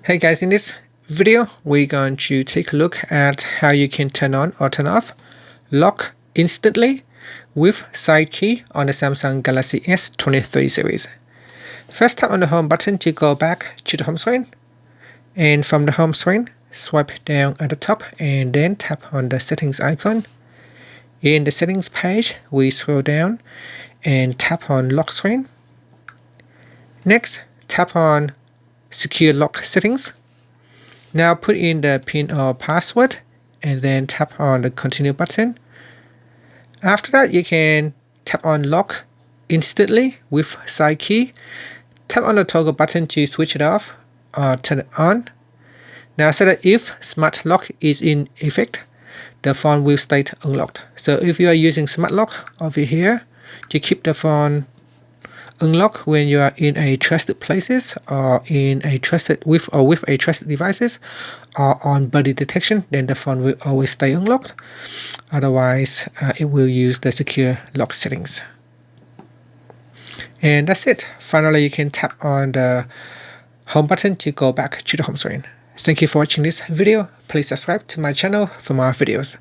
Hey guys, in this video we're going to take a look at how you can turn on or turn off lock instantly with side key on the Samsung Galaxy S23 series. First, tap on the home button to go back to the home screen, and from the home screen swipe down at the top and then tap on the settings icon. In the settings page we scroll down and tap on lock screen. Next, tap on secure lock settings. Now put in the PIN or password and then tap on the continue button. After that, you can tap on lock instantly with side key. Tap on the toggle button to switch it off or turn it on. Now set that if smart lock is in effect, the phone will stay unlocked. So if you are using smart lock over here to keep the phone unlock when you are in a trusted places or in a trusted with a trusted devices or on body detection, then the phone will always stay unlocked. Otherwise, it will use the secure lock settings. And that's it. Finally, you can tap on the home button to go back to the home screen. Thank you for watching this video. Please subscribe to my channel for more videos.